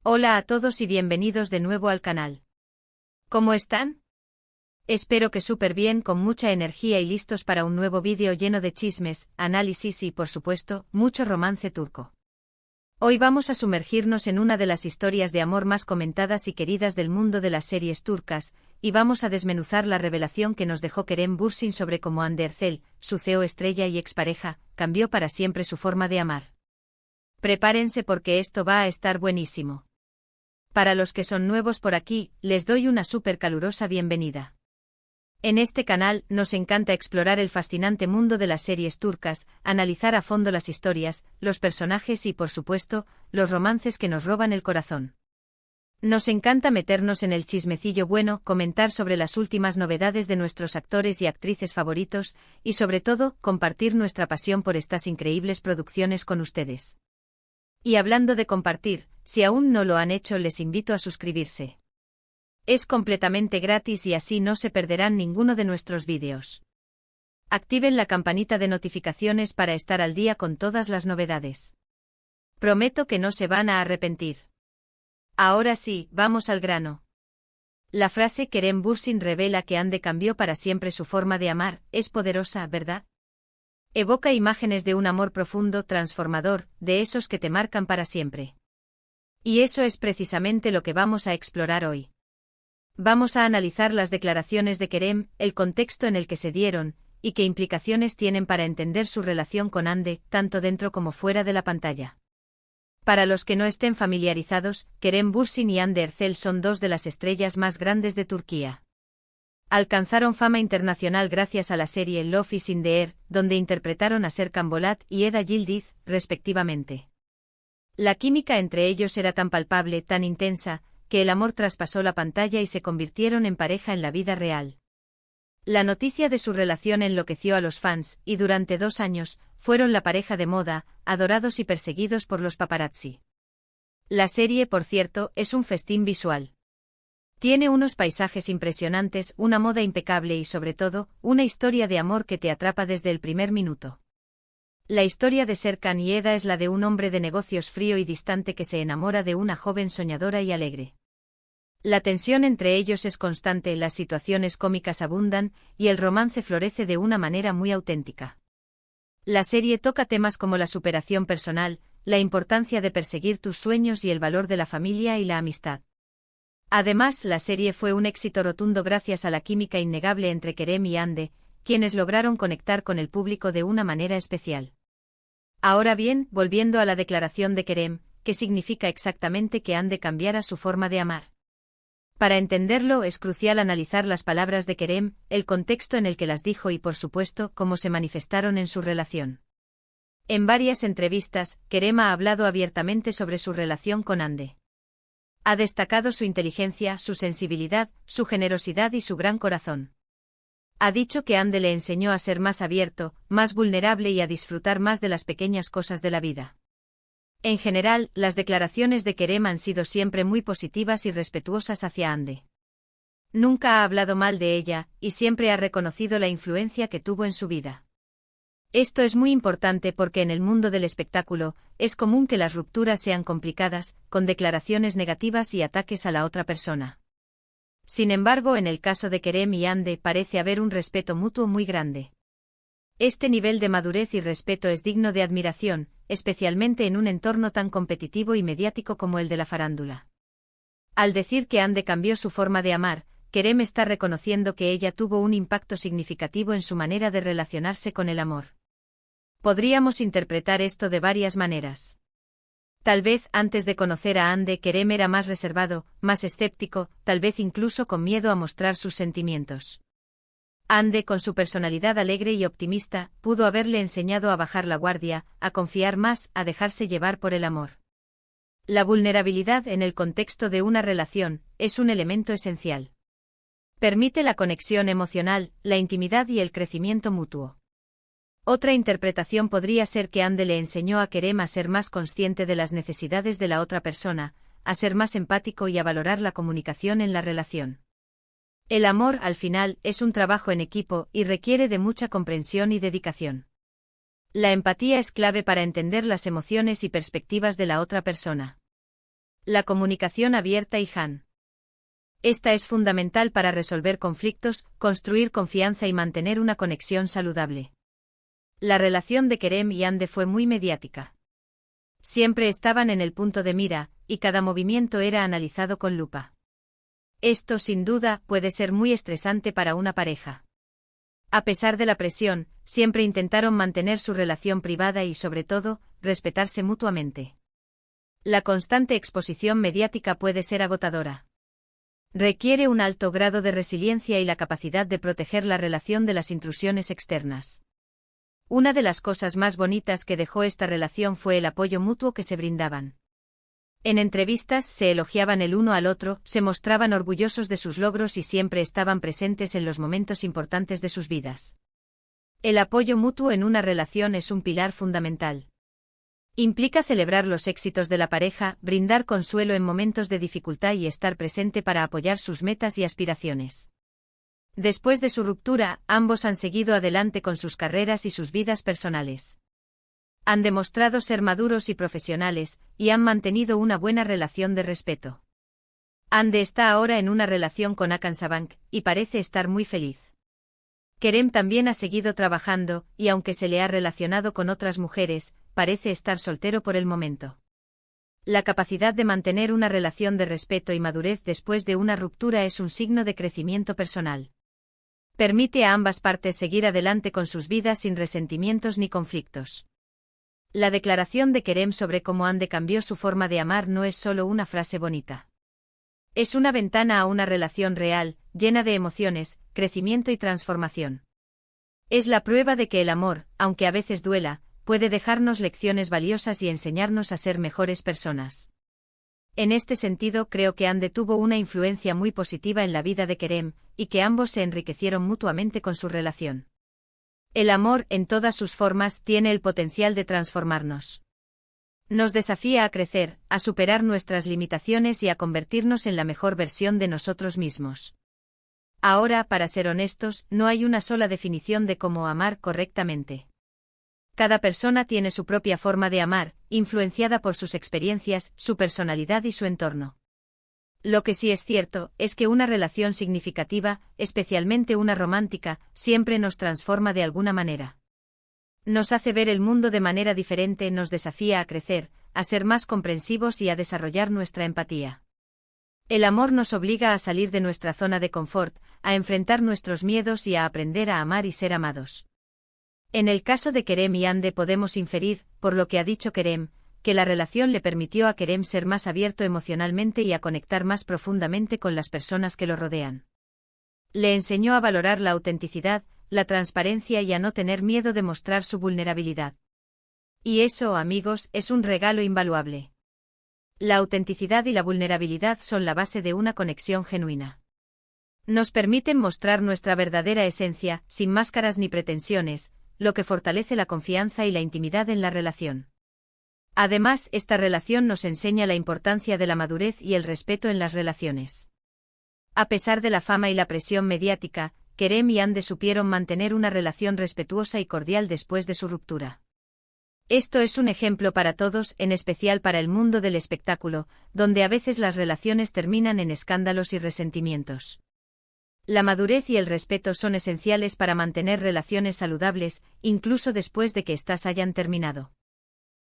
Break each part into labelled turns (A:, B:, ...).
A: Hola a todos y bienvenidos de nuevo al canal. ¿Cómo están? Espero que súper bien, con mucha energía y listos para un nuevo vídeo lleno de chismes, análisis y, por supuesto, mucho romance turco. Hoy vamos a sumergirnos en una de las historias de amor más comentadas y queridas del mundo de las series turcas, y vamos a desmenuzar la revelación que nos dejó Kerem Bürsin sobre cómo Hande Erçel, su CEO estrella y expareja, cambió para siempre su forma de amar. Prepárense porque esto va a estar buenísimo. Para los que son nuevos por aquí, les doy una súper calurosa bienvenida. En este canal nos encanta explorar el fascinante mundo de las series turcas, analizar a fondo las historias, los personajes y, por supuesto, los romances que nos roban el corazón. Nos encanta meternos en el chismecillo bueno, comentar sobre las últimas novedades de nuestros actores y actrices favoritos, y sobre todo, compartir nuestra pasión por estas increíbles producciones con ustedes. Y hablando de compartir, si aún no lo han hecho, les invito a suscribirse. Es completamente gratis y así no se perderán ninguno de nuestros vídeos. Activen la campanita de notificaciones para estar al día con todas las novedades. Prometo que no se van a arrepentir. Ahora sí, vamos al grano. La frase Kerem Bürsin revela que Hande cambió para siempre su forma de amar, es poderosa, ¿verdad? Evoca imágenes de un amor profundo, transformador, de esos que te marcan para siempre. Y eso es precisamente lo que vamos a explorar hoy. Vamos a analizar las declaraciones de Kerem, el contexto en el que se dieron, y qué implicaciones tienen para entender su relación con Hande, tanto dentro como fuera de la pantalla. Para los que no estén familiarizados, Kerem Bürsin y Hande Erçel son dos de las estrellas más grandes de Turquía. Alcanzaron fama internacional gracias a la serie Love is in the Air, donde interpretaron a Serkan Bolat y Eda Yildiz, respectivamente. La química entre ellos era tan palpable, tan intensa, que el amor traspasó la pantalla y se convirtieron en pareja en la vida real. La noticia de su relación enloqueció a los fans, y durante 2 años, fueron la pareja de moda, adorados y perseguidos por los paparazzi. La serie, por cierto, es un festín visual. Tiene unos paisajes impresionantes, una moda impecable y sobre todo, una historia de amor que te atrapa desde el primer minuto. La historia de Serkan y Eda es la de un hombre de negocios frío y distante que se enamora de una joven soñadora y alegre. La tensión entre ellos es constante, las situaciones cómicas abundan, y el romance florece de una manera muy auténtica. La serie toca temas como la superación personal, la importancia de perseguir tus sueños y el valor de la familia y la amistad. Además, la serie fue un éxito rotundo gracias a la química innegable entre Kerem y Hande, quienes lograron conectar con el público de una manera especial. Ahora bien, volviendo a la declaración de Kerem, ¿qué significa exactamente que Hande cambiara su forma de amar? Para entenderlo es crucial analizar las palabras de Kerem, el contexto en el que las dijo y, por supuesto, cómo se manifestaron en su relación. En varias entrevistas, Kerem ha hablado abiertamente sobre su relación con Hande. Ha destacado su inteligencia, su sensibilidad, su generosidad y su gran corazón. Ha dicho que Hande le enseñó a ser más abierto, más vulnerable y a disfrutar más de las pequeñas cosas de la vida. En general, las declaraciones de Kerem han sido siempre muy positivas y respetuosas hacia Hande. Nunca ha hablado mal de ella, y siempre ha reconocido la influencia que tuvo en su vida. Esto es muy importante porque en el mundo del espectáculo, es común que las rupturas sean complicadas, con declaraciones negativas y ataques a la otra persona. Sin embargo, en el caso de Kerem y Hande parece haber un respeto mutuo muy grande. Este nivel de madurez y respeto es digno de admiración, especialmente en un entorno tan competitivo y mediático como el de la farándula. Al decir que Hande cambió su forma de amar, Kerem está reconociendo que ella tuvo un impacto significativo en su manera de relacionarse con el amor. Podríamos interpretar esto de varias maneras. Tal vez antes de conocer a Hande, Kerem era más reservado, más escéptico, tal vez incluso con miedo a mostrar sus sentimientos. Hande, con su personalidad alegre y optimista, pudo haberle enseñado a bajar la guardia, a confiar más, a dejarse llevar por el amor. La vulnerabilidad en el contexto de una relación es un elemento esencial. Permite la conexión emocional, la intimidad y el crecimiento mutuo. Otra interpretación podría ser que Hande le enseñó a Kerem a ser más consciente de las necesidades de la otra persona, a ser más empático y a valorar la comunicación en la relación. El amor, al final, es un trabajo en equipo y requiere de mucha comprensión y dedicación. La empatía es clave para entender las emociones y perspectivas de la otra persona. La comunicación abierta y Han. Esta es fundamental para resolver conflictos, construir confianza y mantener una conexión saludable. La relación de Kerem y Hande fue muy mediática. Siempre estaban en el punto de mira, y cada movimiento era analizado con lupa. Esto, sin duda, puede ser muy estresante para una pareja. A pesar de la presión, siempre intentaron mantener su relación privada y, sobre todo, respetarse mutuamente. La constante exposición mediática puede ser agotadora. Requiere un alto grado de resiliencia y la capacidad de proteger la relación de las intrusiones externas. Una de las cosas más bonitas que dejó esta relación fue el apoyo mutuo que se brindaban. En entrevistas se elogiaban el uno al otro, se mostraban orgullosos de sus logros y siempre estaban presentes en los momentos importantes de sus vidas. El apoyo mutuo en una relación es un pilar fundamental. Implica celebrar los éxitos de la pareja, brindar consuelo en momentos de dificultad y estar presente para apoyar sus metas y aspiraciones. Después de su ruptura, ambos han seguido adelante con sus carreras y sus vidas personales. Han demostrado ser maduros y profesionales, y han mantenido una buena relación de respeto. Hande está ahora en una relación con Hakan Sabank, y parece estar muy feliz. Kerem también ha seguido trabajando, y aunque se le ha relacionado con otras mujeres, parece estar soltero por el momento. La capacidad de mantener una relación de respeto y madurez después de una ruptura es un signo de crecimiento personal. Permite a ambas partes seguir adelante con sus vidas sin resentimientos ni conflictos. La declaración de Kerem sobre cómo Hande cambió su forma de amar no es solo una frase bonita. Es una ventana a una relación real, llena de emociones, crecimiento y transformación. Es la prueba de que el amor, aunque a veces duela, puede dejarnos lecciones valiosas y enseñarnos a ser mejores personas. En este sentido, creo que Hande tuvo una influencia muy positiva en la vida de Kerem, y que ambos se enriquecieron mutuamente con su relación. El amor, en todas sus formas, tiene el potencial de transformarnos. Nos desafía a crecer, a superar nuestras limitaciones y a convertirnos en la mejor versión de nosotros mismos. Ahora, para ser honestos, no hay una sola definición de cómo amar correctamente. Cada persona tiene su propia forma de amar, influenciada por sus experiencias, su personalidad y su entorno. Lo que sí es cierto es que una relación significativa, especialmente una romántica, siempre nos transforma de alguna manera. Nos hace ver el mundo de manera diferente, nos desafía a crecer, a ser más comprensivos y a desarrollar nuestra empatía. El amor nos obliga a salir de nuestra zona de confort, a enfrentar nuestros miedos y a aprender a amar y ser amados. En el caso de Kerem y Hande podemos inferir, por lo que ha dicho Kerem, que la relación le permitió a Kerem ser más abierto emocionalmente y a conectar más profundamente con las personas que lo rodean. Le enseñó a valorar la autenticidad, la transparencia y a no tener miedo de mostrar su vulnerabilidad. Y eso, amigos, es un regalo invaluable. La autenticidad y la vulnerabilidad son la base de una conexión genuina. Nos permiten mostrar nuestra verdadera esencia, sin máscaras ni pretensiones, lo que fortalece la confianza y la intimidad en la relación. Además, esta relación nos enseña la importancia de la madurez y el respeto en las relaciones. A pesar de la fama y la presión mediática, Kerem y Hande supieron mantener una relación respetuosa y cordial después de su ruptura. Esto es un ejemplo para todos, en especial para el mundo del espectáculo, donde a veces las relaciones terminan en escándalos y resentimientos. La madurez y el respeto son esenciales para mantener relaciones saludables, incluso después de que éstas hayan terminado.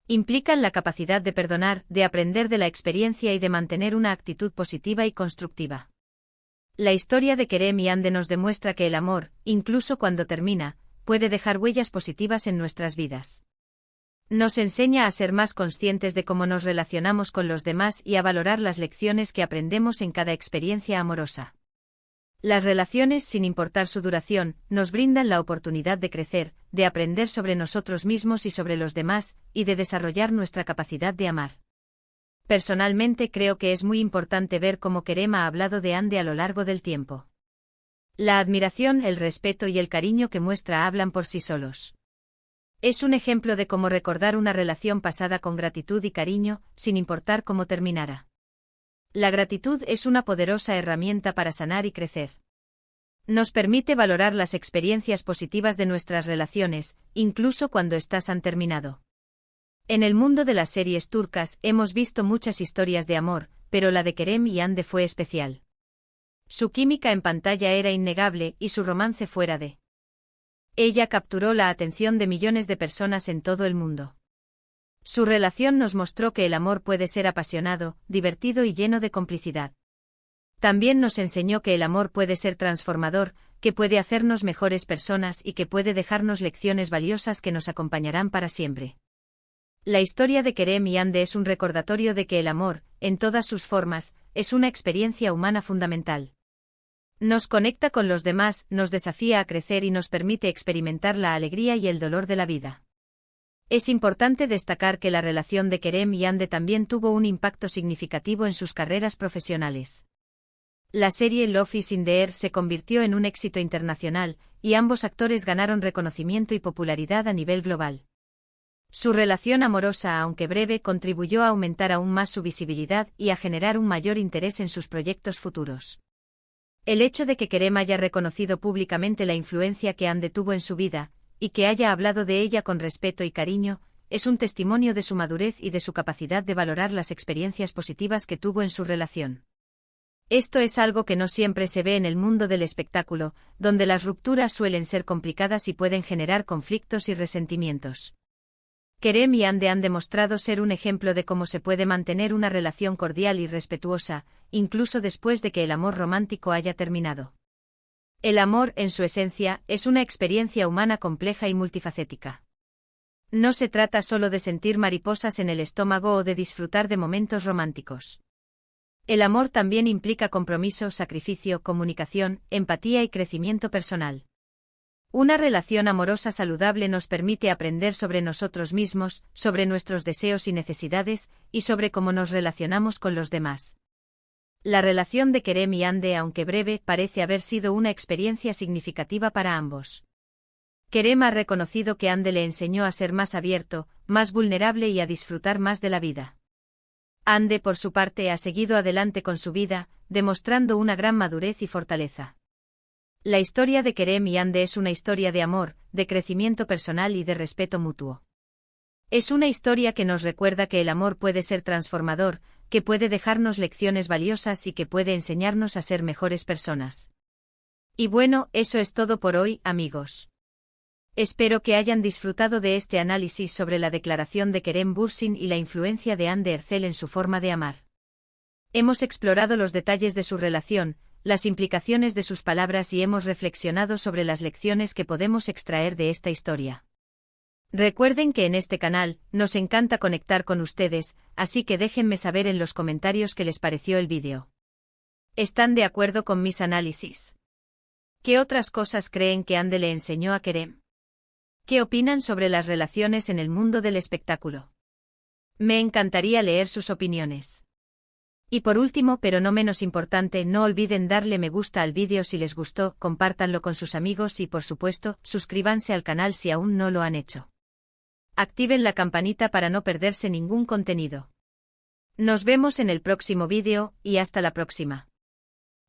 A: Implican la capacidad de perdonar, de aprender de la experiencia y de mantener una actitud positiva y constructiva. La historia de Kerem y Hande nos demuestra que el amor, incluso cuando termina, puede dejar huellas positivas en nuestras vidas. Nos enseña a ser más conscientes de cómo nos relacionamos con los demás y a valorar las lecciones que aprendemos en cada experiencia amorosa. Las relaciones, sin importar su duración, nos brindan la oportunidad de crecer, de aprender sobre nosotros mismos y sobre los demás, y de desarrollar nuestra capacidad de amar. Personalmente creo que es muy importante ver cómo Kerem ha hablado de Hande a lo largo del tiempo. La admiración, el respeto y el cariño que muestra hablan por sí solos. Es un ejemplo de cómo recordar una relación pasada con gratitud y cariño, sin importar cómo terminara. La gratitud es una poderosa herramienta para sanar y crecer. Nos permite valorar las experiencias positivas de nuestras relaciones, incluso cuando éstas han terminado. En el mundo de las series turcas hemos visto muchas historias de amor, pero la de Kerem y Hande fue especial. Su química en pantalla era innegable y su romance fuera de. Ella capturó la atención de millones de personas en todo el mundo. Su relación nos mostró que el amor puede ser apasionado, divertido y lleno de complicidad. También nos enseñó que el amor puede ser transformador, que puede hacernos mejores personas y que puede dejarnos lecciones valiosas que nos acompañarán para siempre. La historia de Kerem y Hande es un recordatorio de que el amor, en todas sus formas, es una experiencia humana fundamental. Nos conecta con los demás, nos desafía a crecer y nos permite experimentar la alegría y el dolor de la vida. Es importante destacar que la relación de Kerem y Hande también tuvo un impacto significativo en sus carreras profesionales. La serie Love is in the Air se convirtió en un éxito internacional, y ambos actores ganaron reconocimiento y popularidad a nivel global. Su relación amorosa, aunque breve, contribuyó a aumentar aún más su visibilidad y a generar un mayor interés en sus proyectos futuros. El hecho de que Kerem haya reconocido públicamente la influencia que Hande tuvo en su vida, y que haya hablado de ella con respeto y cariño, es un testimonio de su madurez y de su capacidad de valorar las experiencias positivas que tuvo en su relación. Esto es algo que no siempre se ve en el mundo del espectáculo, donde las rupturas suelen ser complicadas y pueden generar conflictos y resentimientos. Kerem y Hande han demostrado ser un ejemplo de cómo se puede mantener una relación cordial y respetuosa, incluso después de que el amor romántico haya terminado. El amor, en su esencia, es una experiencia humana compleja y multifacética. No se trata solo de sentir mariposas en el estómago o de disfrutar de momentos románticos. El amor también implica compromiso, sacrificio, comunicación, empatía y crecimiento personal. Una relación amorosa saludable nos permite aprender sobre nosotros mismos, sobre nuestros deseos y necesidades, y sobre cómo nos relacionamos con los demás. La relación de Kerem y Hande, aunque breve, parece haber sido una experiencia significativa para ambos. Kerem ha reconocido que Hande le enseñó a ser más abierto, más vulnerable y a disfrutar más de la vida. Hande, por su parte, ha seguido adelante con su vida, demostrando una gran madurez y fortaleza. La historia de Kerem y Hande es una historia de amor, de crecimiento personal y de respeto mutuo. Es una historia que nos recuerda que el amor puede ser transformador, que puede dejarnos lecciones valiosas y que puede enseñarnos a ser mejores personas. Y bueno, eso es todo por hoy, amigos. Espero que hayan disfrutado de este análisis sobre la declaración de Kerem Bürsin y la influencia de Hande Erçel en su forma de amar. Hemos explorado los detalles de su relación, las implicaciones de sus palabras y hemos reflexionado sobre las lecciones que podemos extraer de esta historia. Recuerden que en este canal nos encanta conectar con ustedes, así que déjenme saber en los comentarios qué les pareció el vídeo. ¿Están de acuerdo con mis análisis? ¿Qué otras cosas creen que Hande le enseñó a Kerem? ¿Qué opinan sobre las relaciones en el mundo del espectáculo? Me encantaría leer sus opiniones. Y por último, pero no menos importante, no olviden darle me gusta al vídeo si les gustó, compártanlo con sus amigos y por supuesto, suscríbanse al canal si aún no lo han hecho. Activen la campanita para no perderse ningún contenido. Nos vemos en el próximo vídeo, y hasta la próxima.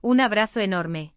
A: Un abrazo enorme.